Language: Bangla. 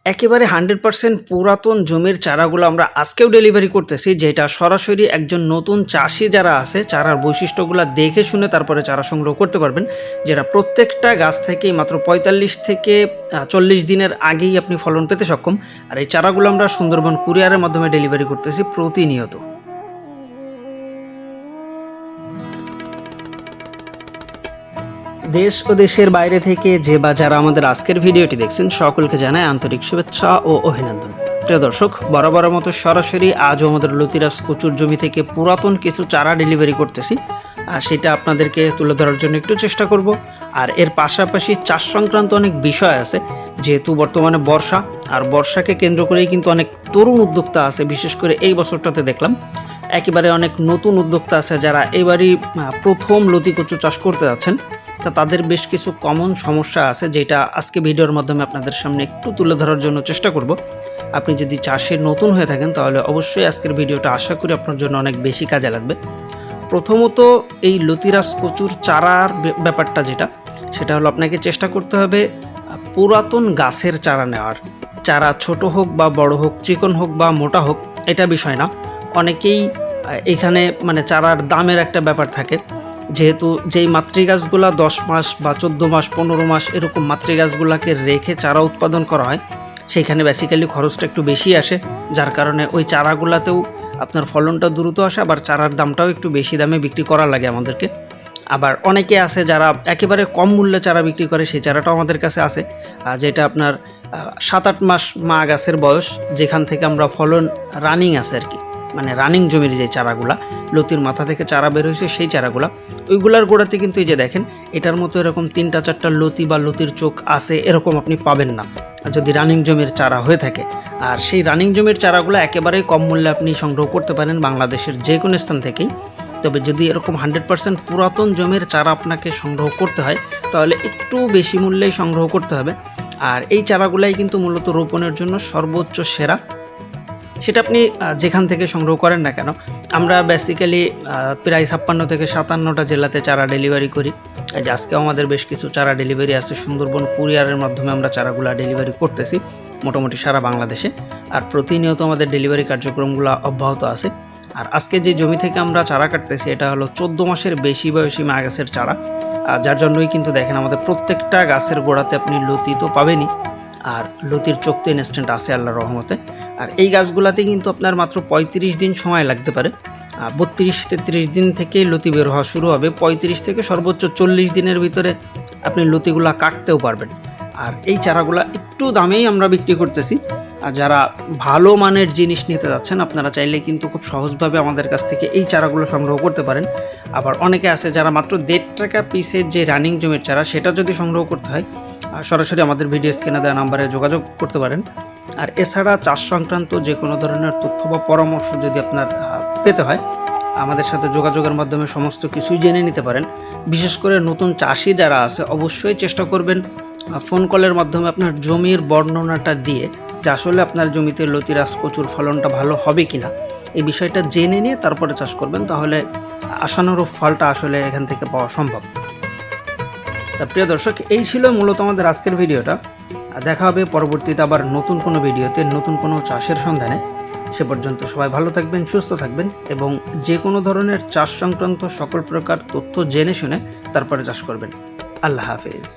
একেবারে 100% পুরাতন জমির চারাগুলো আমরা আজকেও ডেলিভারি করতেছি, যেটা সরাসরি একজন নতুন চাষি যারা আছে চারার বৈশিষ্ট্যগুলো দেখে শুনে তারপরে চারা সংগ্রহ করতে পারবেন, যেটা প্রত্যেকটা গাছ থেকেই মাত্র 45 থেকে 40 দিনের আগেই আপনি ফলন পেতে সক্ষম। আর এই চারাগুলো আমরা সুন্দরবন কুরিয়ারের মাধ্যমে ডেলিভারি করতেছি প্রতিনিয়ত। দেশ ও দেশের বাইরে থেকে যে বা যারা আমাদের আজকের ভিডিওটি দেখছেন সকলকে জানাই আন্তরিক শুভেচ্ছা ও অভিনন্দন। প্রিয় দর্শক, বরাবর মতো সরাসরি আজও আমাদের লতিরাজ কচুর জমি থেকে পুরাতন কিছু চারা ডেলিভারি করতেছি, আর সেটা আপনাদেরকে তুলে ধরার জন্য একটু চেষ্টা করব। আর এর পাশাপাশি চাষ সংক্রান্ত অনেক বিষয় আছে, যেহেতু বর্তমানে বর্ষা, আর বর্ষাকে কেন্দ্র করেই কিন্তু অনেক তরুণ উদ্যোক্তা আছে। বিশেষ করে এই বছরটাতে দেখলাম একেবারে অনেক নতুন উদ্যোক্তা আছে যারা এবারই প্রথম লতি কচু চাষ করতে যাচ্ছেন। তা তাদের বেশ কিছু কমন সমস্যা আছে, যেটা আজকে ভিডিওর মাধ্যমে আপনাদের সামনে একটু তুলে ধরার জন্য চেষ্টা করব। আপনি যদি চাষে নতুন হয়ে থাকেন তাহলে অবশ্যই আজকের ভিডিওটা আশা করি আপনার জন্য অনেক বেশি কাজে লাগবে। প্রথমত, এই লতিরাজ কচুর চারার ব্যাপারটা সেটা হলো আপনাকে চেষ্টা করতে হবে পুরাতন গাছের চারা নেওয়ার। চারা ছোট হোক বা বড় হোক, চিকন হোক বা মোটা হোক, এটা বিষয় না। অনেকেই এখানে চারার দামের একটা ব্যাপার থাকে, যেহেতু যেই মাতৃগাছগুলা 10 মাস বা 14 মাস 15 মাস এরকম মাতৃগাছগুলাকে রেখে চারা উৎপাদন করা হয়, সেইখানে বেসিক্যালি খরচটা একটু বেশি আসে, যার কারণে ওই চারাগুলাতেও আপনার ফলনটা দ্রুত আসে, আবার চারার দামটাও একটু বেশি দামে বিক্রি করা লাগে আমাদেরকে। আবার অনেকে আছে যারা একেবারে কম মূল্যে চারা বিক্রি করে, সেই চারাটাও আমাদের কাছে আছে, যেটা আপনার 7-8 মাস মা গাছের বয়স, যেখান থেকে আমরা ফলন রানিং আছে আর কি, রানিং জমির যে চারাগুলা লতির মাথা থেকে চারা বের হয়েছে সেই চারাগুলা, ওইগুলার গোড়াতে কিন্তু এই যে দেখেন এটার মতো এরকম 3-4টা লতি বা লতির চোখ আছে, এরকম আপনি পাবেন না যদি রানিং জমির চারা হয়ে থাকে। আর সেই রানিং জমির চারাগুলো একেবারেই কম মূল্যে আপনি সংগ্রহ করতে পারেন বাংলাদেশের যে কোনো স্থান থেকেই। তবে যদি এরকম 100% পুরাতন জমির চারা আপনাকে সংগ্রহ করতে হয় তাহলে একটু বেশি মূল্যেই সংগ্রহ করতে হবে। আর এই চারাগুলাই কিন্তু মূলত রোপণের জন্য সর্বোচ্চ সেরা, সেটা আপনি যেখান থেকে সংগ্রহ করেন না কেন। আমরা বেসিক্যালি প্রায় 56 থেকে 57টা জেলাতে চারা ডেলিভারি করি। আজ আজকেও আমাদের বেশ কিছু চারা ডেলিভারি আছে, সুন্দরবন কুরিয়ারের মাধ্যমে আমরা চারাগুলো ডেলিভারি করতেছি মোটামুটি সারা বাংলাদেশে। আর প্রতিনিয়ত আমাদের ডেলিভারি কার্যক্রমগুলো অব্যাহত আছে। আর আজকে যে জমি থেকে আমরা চারা কাটতেছি এটা হলো 14 মাসের বেশি বয়সী মা গাছের চারা, যার জন্যই কিন্তু দেখেন আমাদের প্রত্যেকটা গাছের গোড়াতে আপনি লতি তো পাবেনই, আর লতির চোখ তো ইনস্ট্যান্ট আছে আল্লাহর রহমতে। আর এই গাছগুলাতে কিন্তু আপনার মাত্র 35 দিন সময় লাগতে পারে। 32-33 দিন থেকেই লতি বের হওয়া শুরু হবে, 35 থেকে সর্বোচ্চ 40 দিনের ভিতরে আপনি লতিগুলা কাটতেও পারবেন। আর এই চারাগুলা একটু দামেই আমরা বিক্রি করতেছি। আর যারা ভালো মানের জিনিস নিতে যাচ্ছেন আপনারা চাইলে কিন্তু খুব সহজভাবে আমাদের কাছ থেকে এই চারাগুলো সংগ্রহ করতে পারেন। আবার অনেকে আছে যারা মাত্র 1.5 টাকা পিসের যে রানিং জমির চারা সেটা যদি সংগ্রহ করতে হয় সরাসরি আমাদের ভিডিও স্ক্রিনে দেওয়া নাম্বারে যোগাযোগ করতে পারেন। আর এছাড়া চাষ সংক্রান্ত যে কোনো ধরনের তথ্য বা পরামর্শ যদি আপনার পেতে হয় আমাদের সাথে যোগাযোগের মাধ্যমে সমস্ত কিছুই জেনে নিতে পারেন। বিশেষ করে নতুন চাষি যারা আছে অবশ্যই চেষ্টা করবেন ফোন কলের মাধ্যমে আপনার জমির বর্ণনাটা দিয়ে যে আসলে আপনার জমিতে লতিরাজ কচুর ফলনটা ভালো হবে কিনা এই বিষয়টা জেনে নিয়ে তারপরে চাষ করবেন, তাহলে আশানুরূপ ফলটা আসলে এখান থেকে পাওয়া সম্ভব। তা প্রিয় দর্শক, এই ছিল মূলত আমাদের আজকের ভিডিওটা। দেখা হবে পরবর্তীতে আবার নতুন কোনো ভিডিওতে নতুন কোনো চাষের সন্ধানে। সে পর্যন্ত সবাই ভালো থাকবেন, সুস্থ থাকবেন এবং যে কোনো ধরনের চাষ সংক্রান্ত সকল প্রকার তথ্য জেনে শুনে তারপরে চাষ করবেন। আল্লাহ হাফেজ।